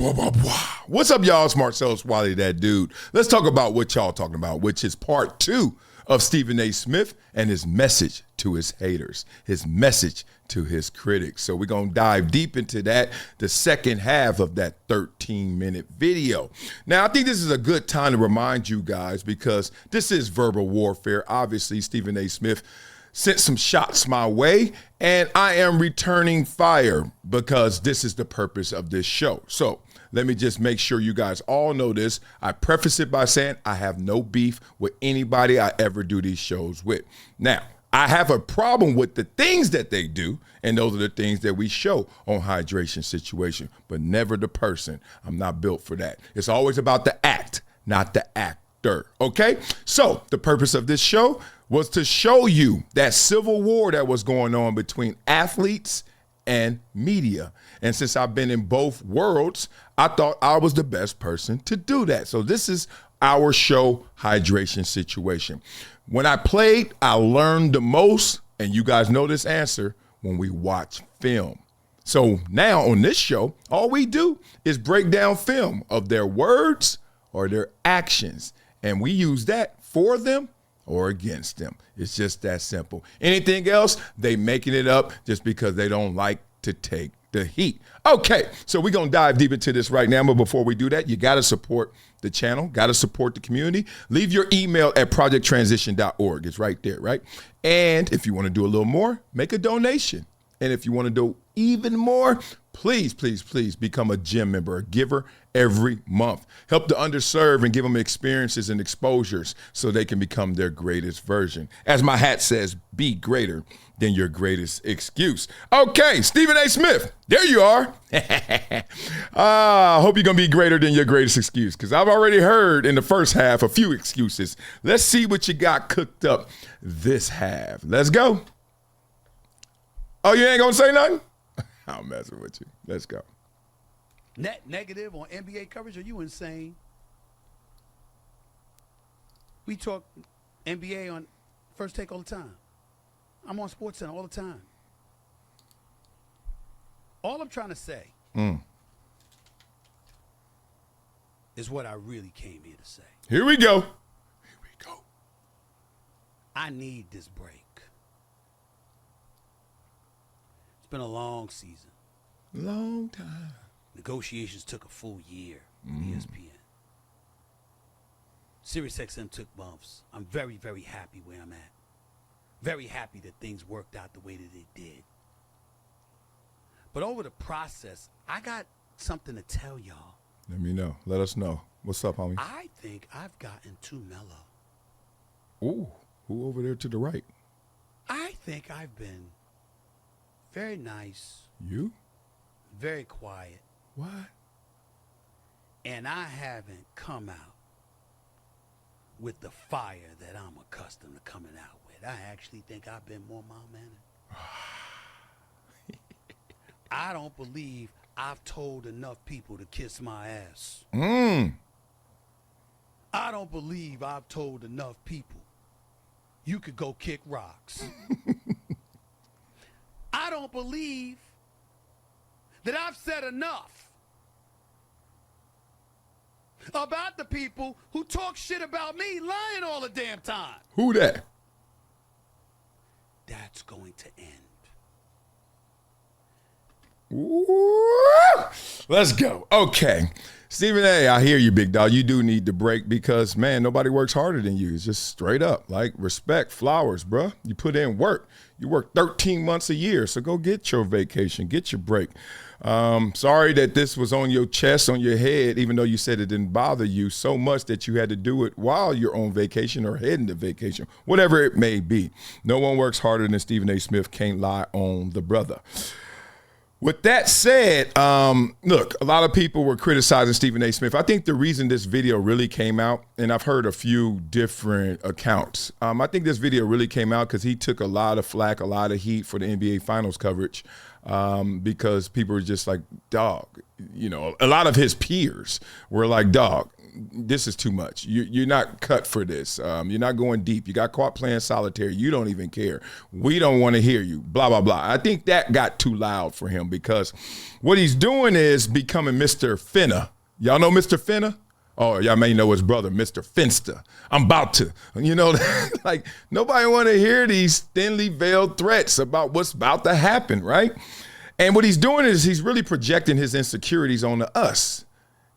What's up, y'all? It's Marcellus Wiley, that dude. Let's talk about what y'all talking about, which is part 2 of Stephen A. Smith and his message to his haters, his message to his critics. So we're going to dive deep into that, the second half of that 13-minute video. Now, I think this is a good time to remind you guys because this is verbal warfare. Obviously, Stephen A. Smith sent some shots my way, and I am returning fire because this is the purpose of this show. So let me just make sure you guys all know this. I preface it by saying I have no beef with anybody I ever do these shows with. Now, I have a problem with the things that they do, and those are the things that we show on Hydration Situation, but never the person. I'm not built for that. It's always about the act, not the actor, okay? So the purpose of this show was to show you that civil war that was going on between athletes and media. And since I've been in both worlds, I thought I was the best person to do that. So this is our show, Hydration Situation. When I played, I learned the most, and you guys know this answer, when we watch film. So now on this show, all we do is break down film of their words or their actions. And we use that for them or against them. It's just that simple. Anything else, they making it up just because they don't like to take the heat. Okay, so we're going to dive deep into this right now, but before we do that, you got to support the channel, got to support the community. Leave your email at projecttransition.org. It's right there, right? And if you want to do a little more, make a donation. And if you want to do even more, please, please, please become a gym member, a giver every month. Help the underserved and give them experiences and exposures so they can become their greatest version. As my hat says, be greater than your greatest excuse. Okay, Stephen A. Smith, there you are. I hope you're going to be greater than your greatest excuse because I've already heard in the first half a few excuses. Let's see what you got cooked up this half. Let's go. Oh, you ain't going to say nothing? I'm messing with you. Let's go. Net negative on NBA coverage? Are you insane? We talk NBA on First Take all the time. I'm on SportsCenter all the time. All I'm trying to say is what I really came here to say. Here we go. Here we go. I need this break. It's been a long season. Long time. Negotiations took a full year with ESPN. SiriusXM took months. I'm very, very happy where I'm at. Very happy that things worked out the way that they did. But over the process, I got something to tell y'all. Let me know. Let us know. What's up, homie? I think I've gotten too mellow. Ooh, who over there to the right? I think I've been very nice. You? Very quiet. What? And I haven't come out with the fire that I'm accustomed to coming out with. I actually think I've been more mild-mannered. I don't believe I've told enough people to kiss my ass. I don't believe I've told enough people you could go kick rocks. I don't believe that I've said enough about the people who talk shit about me lying all the damn time. Who that? That's going to end. Ooh, let's go. Okay. Stephen A., I hear you, big dog. You do need the break because, man, nobody works harder than you. It's just straight up. Like, respect, flowers, bruh. You put in work. You work 13 months a year, so go get your vacation. Get your break. Sorry that this was on your chest, on your head, even though you said it didn't bother you so much that you had to do it while you're on vacation or heading to vacation, whatever it may be. No one works harder than Stephen A. Smith. Can't lie on the brother. With that said, look, a lot of people were criticizing Stephen A. Smith. I think the reason this video really came out, and I've heard a few different accounts, I think this video really came out because he took a lot of flack, a lot of heat for the NBA Finals coverage because people were just like, dog, you know, a lot of his peers were like, dog, this is too much. You're not cut for this. You're not going deep. You got caught playing solitaire. You don't even care. We don't want to hear you, blah, blah, blah. I think that got too loud for him because what he's doing is becoming Mr. Finna. Y'all know Mr. Finna? Oh, y'all may know his brother, Mr. Finster. I'm about to, like nobody want to hear these thinly veiled threats about what's about to happen, right? And what he's doing is he's really projecting his insecurities onto us.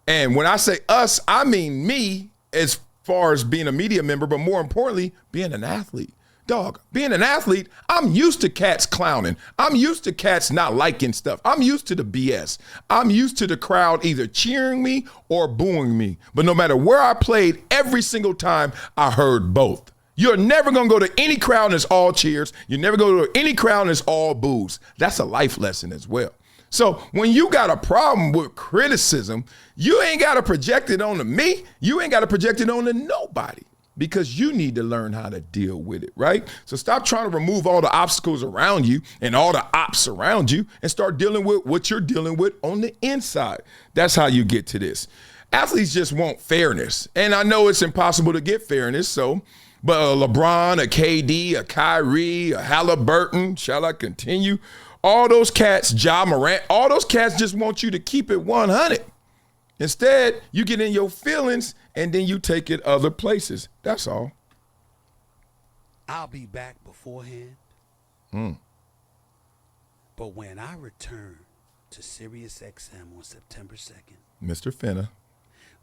And when I say us, I mean me as far as being a media member, but more importantly, being an athlete. Dog, being an athlete, I'm used to cats clowning. I'm used to cats not liking stuff. I'm used to the BS. I'm used to the crowd either cheering me or booing me. But no matter where I played, every single time I heard both. You're never going to go to any crowd and it's all cheers. You never go to any crowd and it's all boos. That's a life lesson as well. So when you got a problem with criticism, you ain't got to project it onto me. You ain't got to project it onto nobody because you need to learn how to deal with it, right? So stop trying to remove all the obstacles around you and all the ops around you and start dealing with what you're dealing with on the inside. That's how you get to this. Athletes just want fairness. And I know it's impossible to get fairness, but a LeBron, a KD, a Kyrie, a Halliburton, shall I continue? All those cats, Ja Morant, all those cats just want you to keep it 100. Instead, you get in your feelings and then you take it other places. That's all. I'll be back beforehand. But when I return to Sirius XM on September 2nd, Mr. Finna,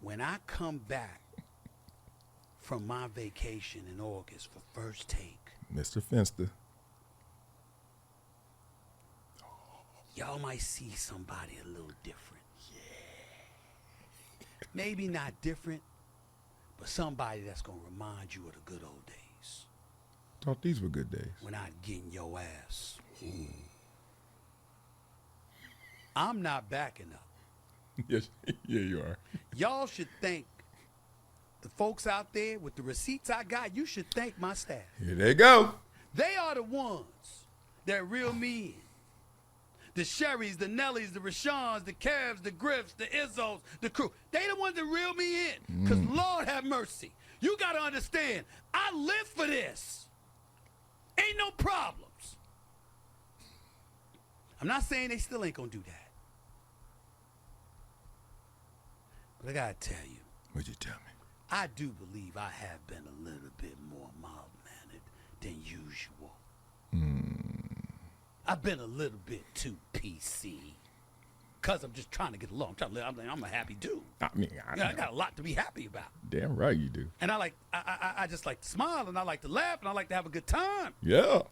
when I come back from my vacation in August for First Take, Mr. Finster, y'all might see somebody a little different. Maybe not different, but somebody that's going to remind you of the good old days. Thought these were good days. When I'd get in your ass. I'm not backing up. Yes, yeah, you are. Y'all should thank the folks out there with the receipts I got. You should thank my staff. Here they go. They are the ones that reel me in. The Sherrys, the Nellies, the Rashans, the Cavs, the Griffs, the Izzos, the crew. They the ones that reel me in. Because Lord have mercy. You got to understand, I live for this. Ain't no problems. I'm not saying they still ain't going to do that. But I got to tell you. What'd you tell me? I do believe I have been a little bit more mild-mannered than usual. I've been a little bit too PC. Because I'm just trying to get along. I'm a happy dude. I mean, I got a lot to be happy about. Damn right you do. And I just like to smile, and I like to laugh, and I like to have a good time. Yeah.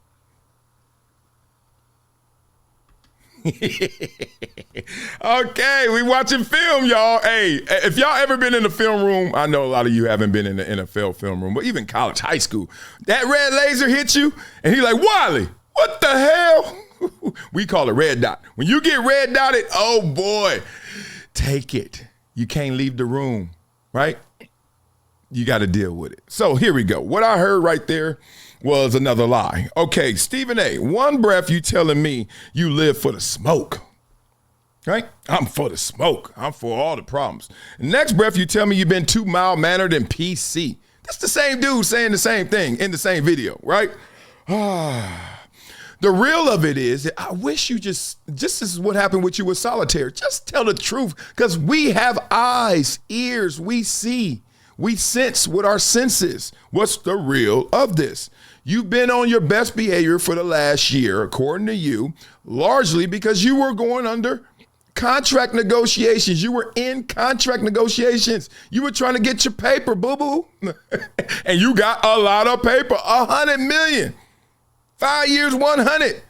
Okay, we watching film, y'all. Hey, if y'all ever been in the film room, I know a lot of you haven't been in the NFL film room, but even college, high school, that red laser hit you, and he like, Wiley, what the hell? We call it red dot. When you get red dotted, oh boy, take it. You can't leave the room, right? You got to deal with it. So here we go. What I heard right there was another lie. Okay, Stephen A., one breath you telling me you live for the smoke, right? I'm for the smoke. I'm for all the problems. Next breath you tell me you've been too mild-mannered and PC. That's the same dude saying the same thing in the same video, right? The real of it is, I wish you just this is what happened with you with solitaire. Just tell the truth, because we have eyes, ears, we see. We sense with our senses. What's the real of this? You've been on your best behavior for the last year, according to you, largely because you were going under contract negotiations. You were in contract negotiations. You were trying to get your paper, boo-boo. And you got a lot of paper, $100 million. 5 years, 100.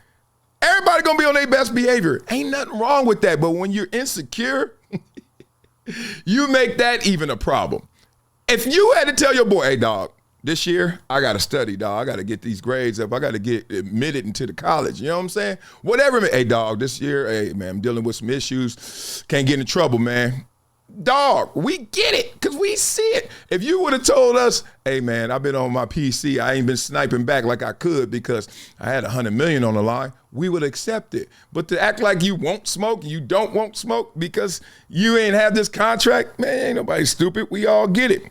Everybody gonna be on their best behavior. Ain't nothing wrong with that. But when you're insecure, you make that even a problem. If you had to tell your boy, hey, dog, this year, I got to study, dog. I got to get these grades up. I got to get admitted into the college. You know what I'm saying? Whatever. Hey, dog, this year, hey, man, I'm dealing with some issues. Can't get in trouble, man. dog, we get it because we see it. If you would have told us, hey, man, I've been on my PC. I ain't been sniping back like I could because I had 100 million on the line, we would accept it. But to act like you won't smoke, you don't want smoke because you ain't have this contract, man, ain't nobody stupid. We all get it.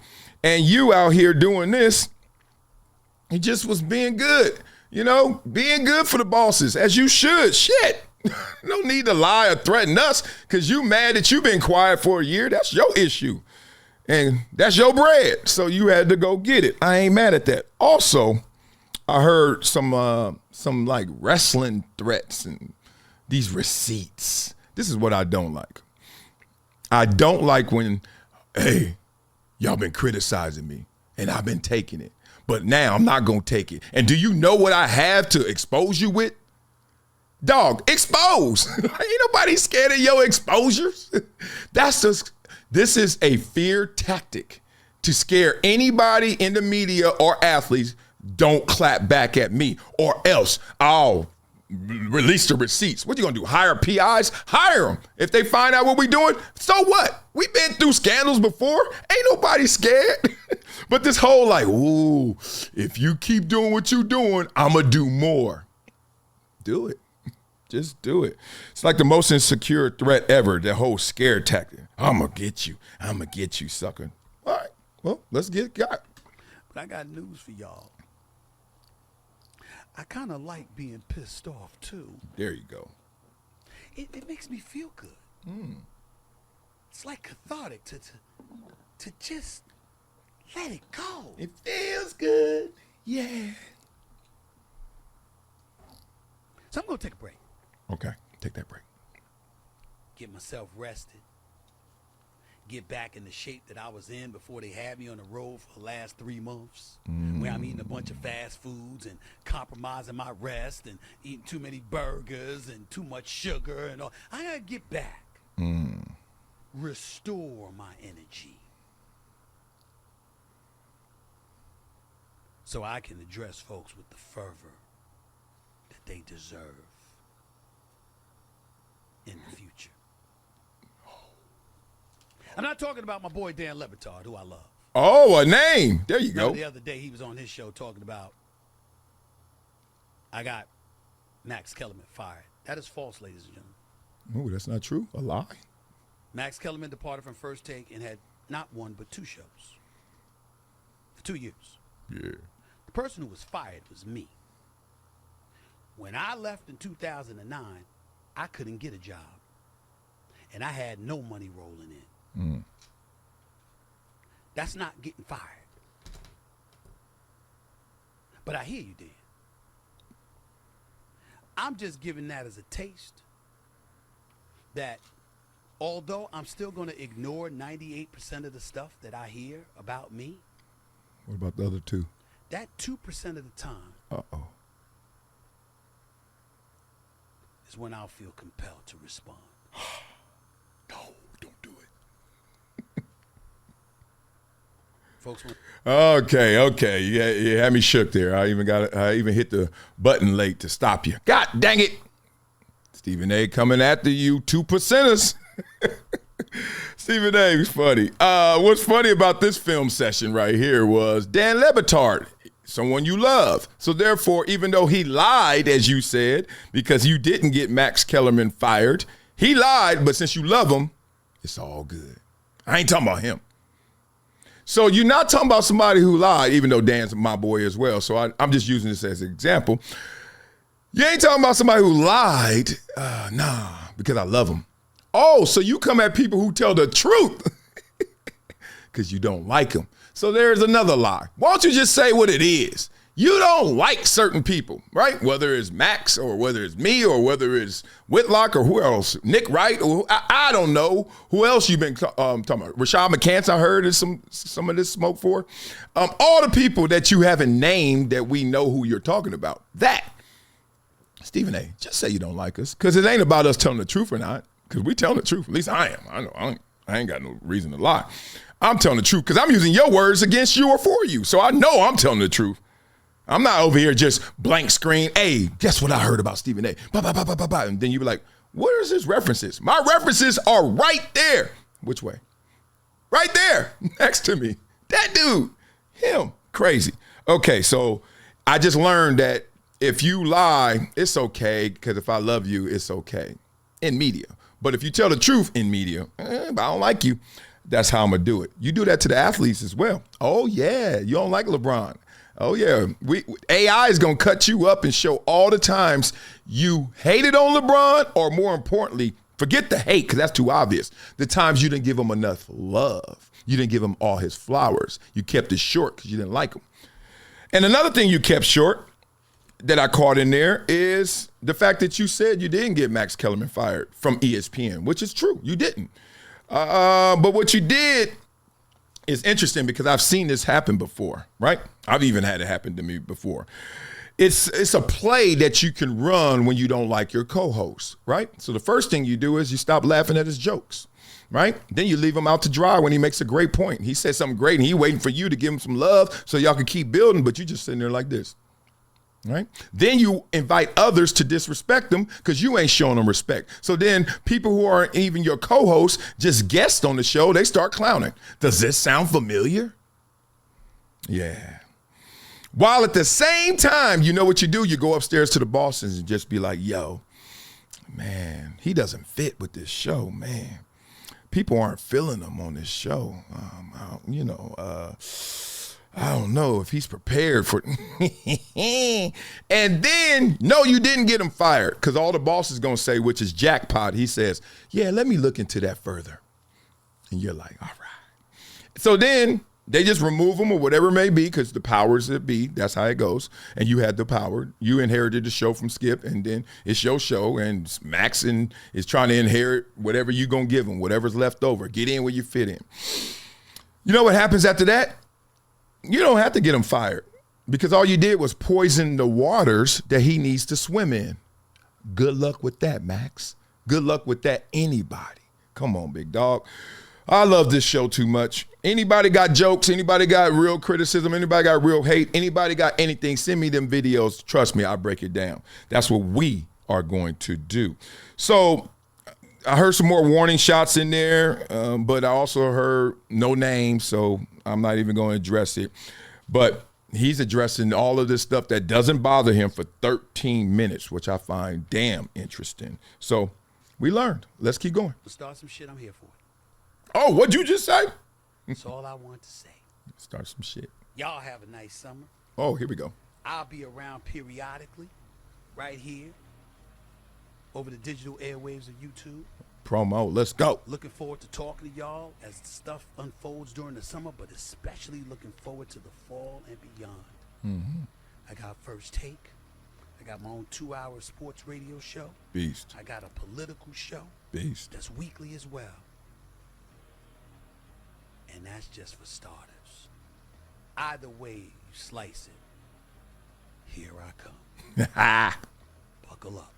And you out here doing this, he just was being good, being good for the bosses, as you should. Shit. No need to lie or threaten us because you mad that you've been quiet for a year. That's your issue. And that's your bread. So you had to go get it. I ain't mad at that. Also, I heard some like wrestling threats and these receipts. This is what I don't like. I don't like when, hey, y'all been criticizing me and I've been taking it. But now I'm not going to take it. And do you know what I have to expose you with? Dog, expose. Ain't nobody scared of your exposures. This is a fear tactic to scare anybody in the media or athletes. Don't clap back at me or else I'll release the receipts. What you gonna do? Hire PIs? Hire them. If they find out what we doing, so what? We've been through scandals before. Ain't nobody scared. But this whole like, ooh, if you keep doing what you doing, I'ma do more. Do it. Just do it. It's like the most insecure threat ever, that whole scare tactic. I'm going to get you. I'm going to get you, sucker. All right. Well, let's get got. But I got news for y'all. I kind of like being pissed off, too. There you go. It makes me feel good. It's like cathartic to just let it go. It feels good. Yeah. So I'm going to take a break. Okay, take that break. Get myself rested. Get back in the shape that I was in before they had me on the road for the last 3 months, where I'm eating a bunch of fast foods and compromising my rest and eating too many burgers and too much sugar and all. I gotta get back. Restore my energy so I can address folks with the fervor that they deserve in the future. I'm not talking about my boy Dan Le Batard, who I love. Oh, a name. There you go. The other day he was on his show talking about, I got Max Kellerman fired. That is false, ladies and gentlemen. Oh, that's not true. A lie. Max Kellerman departed from First Take and had not one but 2 shows for 2 years. Yeah. The person who was fired was me. When I left in 2009, I couldn't get a job, and I had no money rolling in. That's not getting fired. But I hear you, Dan. I'm just giving that as a taste that although I'm still going to ignore 98% of the stuff that I hear about me. What about the other 2? That 2% of the time is when I'll feel compelled to respond. No, don't do it. Folks, Okay. You had me shook there. I even hit the button late to stop you. God dang it. Stephen A. coming after you 2%ers. Stephen A. is funny. What's funny about this film session right here was Dan Le Batard, someone you love. So therefore, even though he lied, as you said, because you didn't get Max Kellerman fired, he lied, but since you love him, it's all good. I ain't talking about him. So you're not talking about somebody who lied, even though Dan's my boy as well. So I'm just using this as an example. You ain't talking about somebody who lied. Nah, because I love him. Oh, so you come at people who tell the truth because you don't like them. So there's another lie. Why don't you just say what it is? You don't like certain people, right? Whether it's Max or whether it's me or whether it's Whitlock or who else, Nick Wright, or I don't know who else you've been talking about. Rashad McCants, I heard is some of this smoke for. All the people that you haven't named that we know who you're talking about. That, Stephen A., just say you don't like us because it ain't about us telling the truth or not, because we telling the truth. At least I am. I know I ain't got no reason to lie. I'm telling the truth because I'm using your words against you or for you. So I know I'm telling the truth. I'm not over here just blank screen. Hey, guess what I heard about Stephen A? And then you be like, what is his references? My references are right there. Which way? right there next to me. That dude, him, crazy. Okay, so I just learned that if you lie, it's okay, because if I love you, it's okay in media. But if you tell the truth in media, I don't like you, that's how I'm going to do it. You do that to the athletes as well. Oh, yeah, you don't like LeBron. Oh, yeah, AI is going to cut you up and show all the times you hated on LeBron, or more importantly, forget the hate, because that's too obvious. The times you didn't give him enough love. You didn't give him all his flowers. You kept it short because you didn't like him. And another thing you kept short that I caught in there is the fact that you said you didn't get Max Kellerman fired from ESPN, which is true. You didn't. But what you did is interesting, because I've seen this happen before, right? I've even had it happen to me before. It's a play that you can run when you don't like your co-host, right? So the first thing you do is you stop laughing at his jokes, right? Then you leave him out to dry when he makes a great point. He says something great and he waiting for you to give him some love so y'all can keep building, but you just sitting there like this. Right? Then you invite others to disrespect them because you ain't showing them respect. So then people who aren't even your co-hosts, just guests on the show, they start clowning. Does this sound familiar? Yeah. While at the same time, you know what you do? You go upstairs to the bosses and just be like, yo, man, he doesn't fit with this show, man. People aren't feeling him on this show. I don't know if he's prepared for it. And then, no, you didn't get him fired, because all the boss is going to say, which is jackpot, he says, yeah, let me look into that further. And you're like, all right. So then they just remove him or whatever it may be, because the powers that be, that's how it goes. And you had the power. You inherited the show from Skip, and then it's your show, and Max is trying to inherit whatever you're going to give him, whatever's left over. Get in where you fit in. You know what happens after that? You don't have to get him fired, because all you did was poison the waters that he needs to swim in. Good luck with that, Max. Good luck with that, anybody. Come on, big dog. I love this show too much. Anybody got jokes? Anybody got real criticism? Anybody got real hate? Anybody got anything? Send me them videos. Trust me, I'll break it down. That's what we are going to do. So I heard some more warning shots in there, but I also heard no names, so I'm not even going to address it. But he's addressing all of this stuff that doesn't bother him for 13 minutes, which I find damn interesting. So we learned. Let's keep going. Let's start some shit. I'm here for it. Oh, what'd you just say? That's all I want to say. Start some shit. Y'all have a nice summer. Oh, here we go. I'll be around periodically, right here, over the digital airwaves of YouTube. Promo. Let's go. Looking forward to talking to y'all as stuff unfolds during the summer, but especially looking forward to the fall and beyond. Mm-hmm. I got First Take. I got my own 2-hour sports radio show. Beast. I got a political show. Beast. That's weekly as well. And that's just for starters. Either way you slice it, here I come. Buckle up.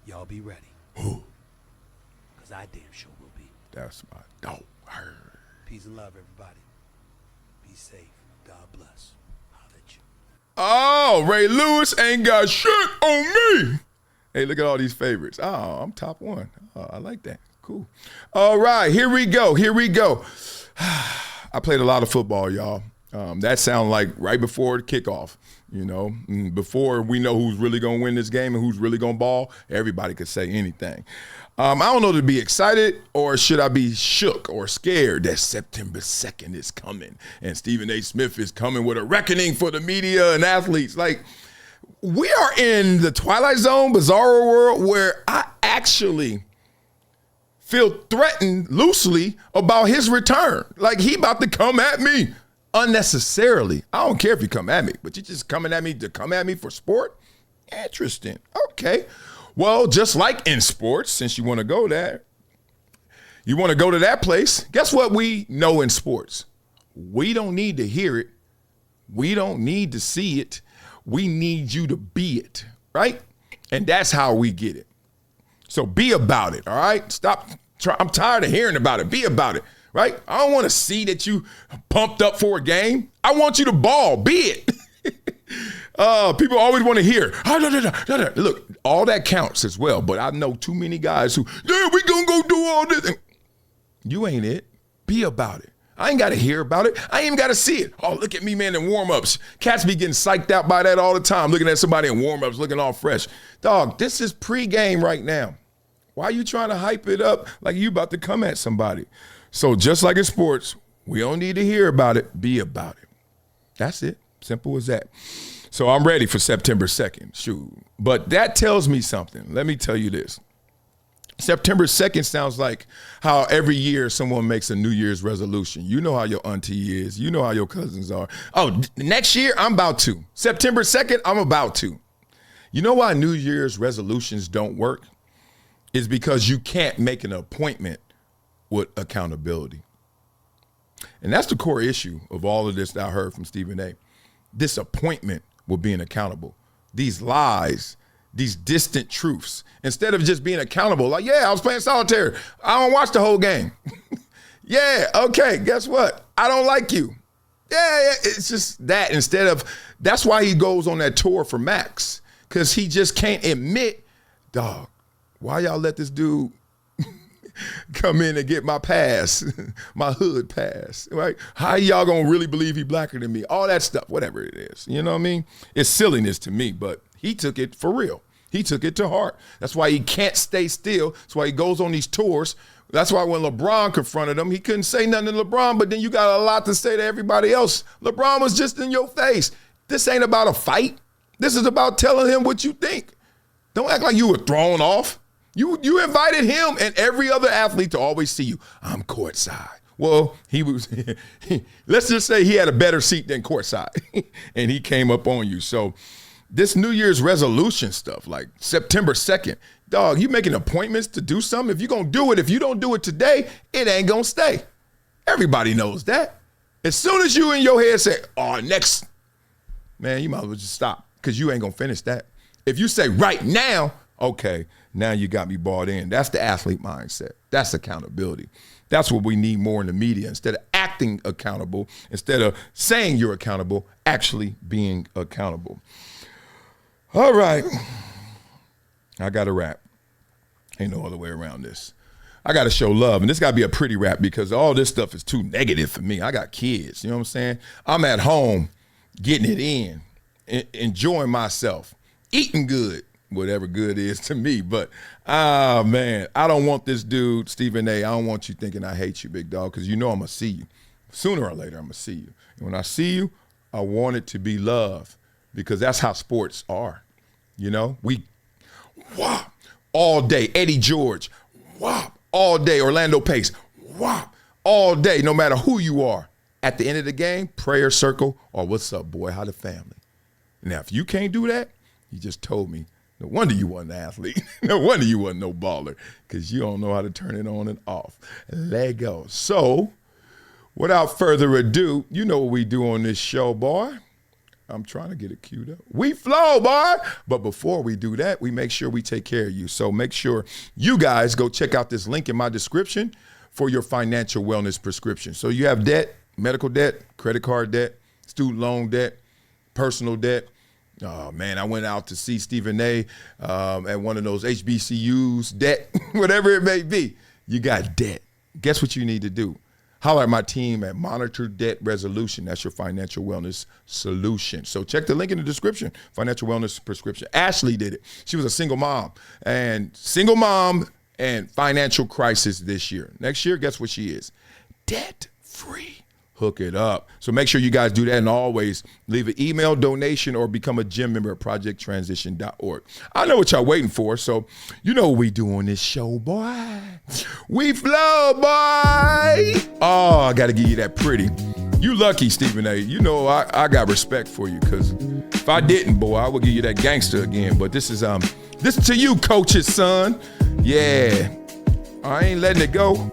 Y'all be ready. Because I damn sure will be. That's my dog. Peace and love, everybody. Be safe. God bless. Holla at you. Oh, Ray Lewis ain't got shit on me. Hey, look at all these favorites. Oh, I'm top one. Oh, I like that. Cool. All right, here we go. I played a lot of football, y'all. That sounded like right before the kickoff, before we know who's really going to win this game and who's really going to ball, everybody could say anything. I don't know to be excited or should I be shook or scared that September 2nd is coming and Stephen A. Smith is coming with a reckoning for the media and athletes. Like, we are in the Twilight Zone, bizarro world where I actually feel threatened loosely about his return. Like, he about to come at me unnecessarily. I don't care if you come at me, but you just coming at me to come at me for sport? Interesting. Okay. Well, just like in sports, since you want to go there, you want to go to that place, guess what we know in sports? We don't need to hear it. We don't need to see it. We need you to be it, right? And that's how we get it. So be about it, all right? Stop. I'm tired of hearing about it. Be about it, right? I don't want to see that you pumped up for a game. I want you to ball. Be it. People always want to hear. Look, all that counts as well. But I know too many guys who, yeah, we gonna go do all this. You ain't it. Be about it. I ain't got to hear about it. I ain't even got to see it. Oh, look at me, man, in warm-ups. Cats be getting psyched out by that all the time, looking at somebody in warm-ups, looking all fresh. Dog, this is pregame right now. Why are you trying to hype it up like you about to come at somebody? So just like in sports, we don't need to hear about it. Be about it. That's it. Simple as that. So I'm ready for September 2nd. Shoot. But that tells me something. Let me tell you this. September 2nd sounds like how every year someone makes a New Year's resolution. You know how your auntie is. You know how your cousins are. Oh, next year, I'm about to. September 2nd, I'm about to. You know why New Year's resolutions don't work? It's because you can't make an appointment with accountability. And that's the core issue of all of this that I heard from Stephen A. Disappointment with being accountable. These lies, these distant truths. Instead of just being accountable, like, yeah, I was playing solitaire. I don't watch the whole game. Yeah, okay, guess what? I don't like you. Yeah, it's just that. That's why he goes on that tour for Max, because he just can't admit, dog, why y'all let this dude come in and get my pass, my hood pass, right? How y'all gonna really believe he blacker than me? All that stuff, whatever it is. You know what I mean? It's silliness to me, but he took it for real. He took it to heart. That's why he can't stay still. That's why he goes on these tours. That's why when LeBron confronted him, he couldn't say nothing to LeBron, but then you got a lot to say to everybody else. LeBron was just in your face. This ain't about a fight. This is about telling him what you think. Don't act like you were thrown off. You invited him and every other athlete to always see you. I'm courtside. Well, he was, let's just say he had a better seat than courtside, and he came up on you. So this New Year's resolution stuff, like September 2nd, dog, you making appointments to do something? If you're going to do it, if you don't do it today, it ain't going to stay. Everybody knows that. As soon as you in your head say, oh, next, man, you might as well just stop, because you ain't going to finish that. If you say right now, okay, now you got me bought in. That's the athlete mindset. That's accountability. That's what we need more in the media. Instead of acting accountable, instead of saying you're accountable, actually being accountable. All right. I got to rap. Ain't no other way around this. I got to show love. And this got to be a pretty rap, because all this stuff is too negative for me. I got kids. You know what I'm saying? I'm at home getting it in, enjoying myself, eating good, whatever good is to me. But, man, I don't want this dude, Stephen A. I don't want you thinking I hate you, big dog, because you know I'm going to see you. Sooner or later, I'm going to see you. And when I see you, I want it to be love, because that's how sports are. You know, we whop all day. Eddie George, whop all day. Orlando Pace, whop all day, no matter who you are. At the end of the game, prayer circle or what's up, boy, how the family. Now, if you can't do that, you just told me, no wonder you wasn't an athlete. No wonder you wasn't no baller, because you don't know how to turn it on and off. Let go. So, without further ado, you know what we do on this show, boy. I'm trying to get it queued up. We flow, boy. But before we do that, we make sure we take care of you. So make sure you guys go check out this link in my description for your financial wellness prescription. So you have debt, medical debt, credit card debt, student loan debt, personal debt. Oh, man, I went out to see Stephen A. At one of those HBCUs, debt, whatever it may be. You got debt. Guess what you need to do? Holler at my team at Monitor Debt Resolution. That's your financial wellness solution. So check the link in the description, financial wellness prescription. Ashley did it. She was a single mom and financial crisis this year. Next year, guess what she is? Debt free. Hook it up. So make sure you guys do that, and always leave an email donation or become a gym member at projecttransition.org. I know what y'all waiting for, so you know what we do on this show, boy. We flow, boy. Oh, I got to give you that pretty. You lucky, Stephen A. You know I got respect for you, because if I didn't, boy, I would give you that gangster again. But this is to you, coach's son. Yeah, I ain't letting it go.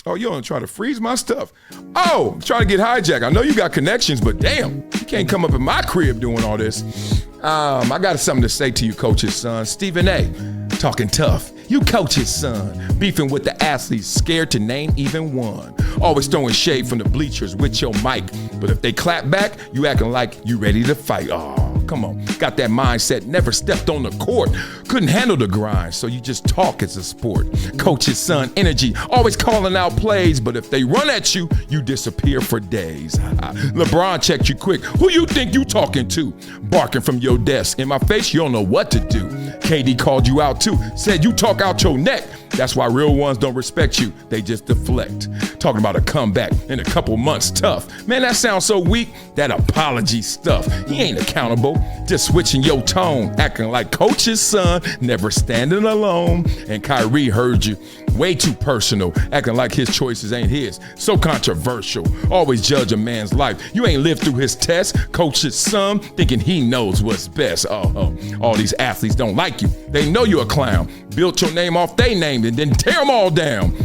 Oh, you don't try to freeze my stuff. Oh, trying to get hijacked. I know you got connections, but damn, you can't come up in my crib doing all this. I got something to say to you, coach's son. Stephen A. talking tough. You coach's son, beefing with the athletes, scared to name even one. Always throwing shade from the bleachers with your mic. But if they clap back, you acting like you ready to fight. Oh, Come on, got that mindset, never stepped on the court. Couldn't handle the grind, so you just talk as a sport. Coach's son, energy, always calling out plays, but if they run at you, you disappear for days. LeBron checked you quick. Who you think you talking to? Barking from your desk. In my face, you don't know what to do. KD called you out too, said you talk out your neck. That's why real ones don't respect you, they just deflect. Talking about a comeback in a couple months, tough. Man, that sounds so weak, that apology stuff. He ain't accountable, just switching your tone, acting like coach's son, never standing alone. And Kyrie heard you, way too personal, acting like his choices ain't his. So controversial, always judge a man's life. You ain't lived through his test, coach's son, thinking he knows what's best. All these athletes don't like you, they know you're a clown. Built your name off they name and then tear them all down.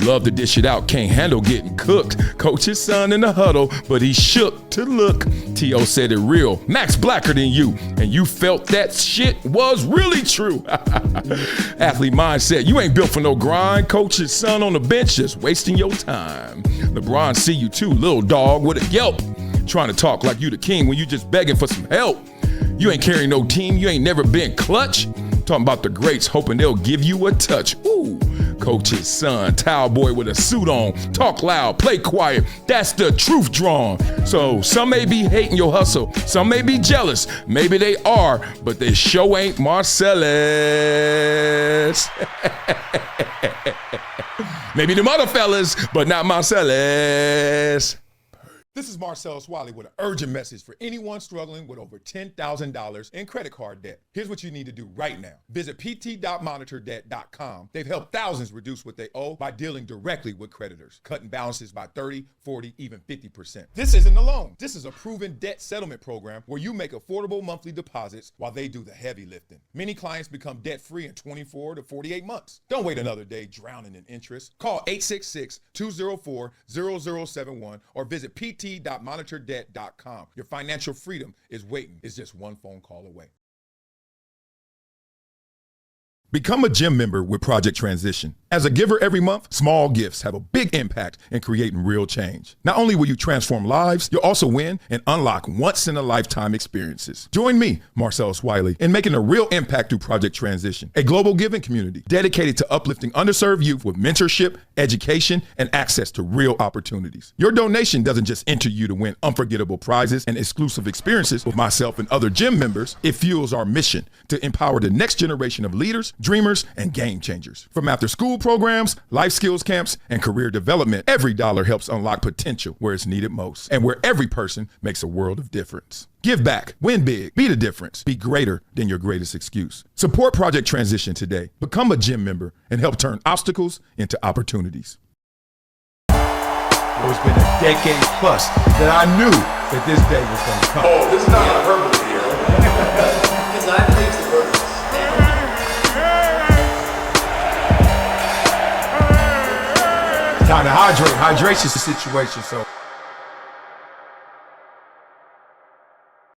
Love to dish it out, can't handle getting cooked. Coach's son in the huddle, but he shook to look. T.O. said it real, Max blacker than you, and you felt that shit was really true. Athlete mindset, you ain't built for no grind. Coach's son on the bench just wasting your time. LeBron see you too, little dog with a yelp. Trying to talk like you the king when you just begging for some help. You ain't carrying no team, you ain't never been clutch. Talking about the greats, hoping they'll give you a touch. Ooh, coach's son, towel boy with a suit on. Talk loud, play quiet, that's the truth drawn. So some may be hating your hustle, some may be jealous, maybe they are, but they sure ain't Marcellus. Maybe them other fellas, but not Marcellus. This is Marcellus Wiley with an urgent message for anyone struggling with over $10,000 in credit card debt. Here's what you need to do right now. Visit pt.monitordebt.com. They've helped thousands reduce what they owe by dealing directly with creditors, cutting balances by 30, 40, even 50%. This isn't a loan. This is a proven debt settlement program where you make affordable monthly deposits while they do the heavy lifting. Many clients become debt-free in 24 to 48 months. Don't wait another day drowning in interest. Call 866-204-0071 or visit pt.monitordebt.com. Your financial freedom is waiting. It's just one phone call away. Become a gym member with Project Transition. As a giver every month, small gifts have a big impact in creating real change. Not only will you transform lives, you'll also win and unlock once-in-a-lifetime experiences. Join me, Marcellus Wiley, in making a real impact through Project Transition, a global giving community dedicated to uplifting underserved youth with mentorship, education, and access to real opportunities. Your donation doesn't just enter you to win unforgettable prizes and exclusive experiences with myself and other gym members. It fuels our mission to empower the next generation of leaders, dreamers, and game changers. From after-school programs, life skills camps, and career development, every dollar helps unlock potential where it's needed most and where every person makes a world of difference. Give back, win big, be the difference, be greater than your greatest excuse. Support Project Transition today. Become a gym member and help turn obstacles into opportunities. It's been a decade plus that I knew that this day was going to come. Oh, this is not hyperbole here. Because I think the verse. Time to hydrate. Hydration's the situation, so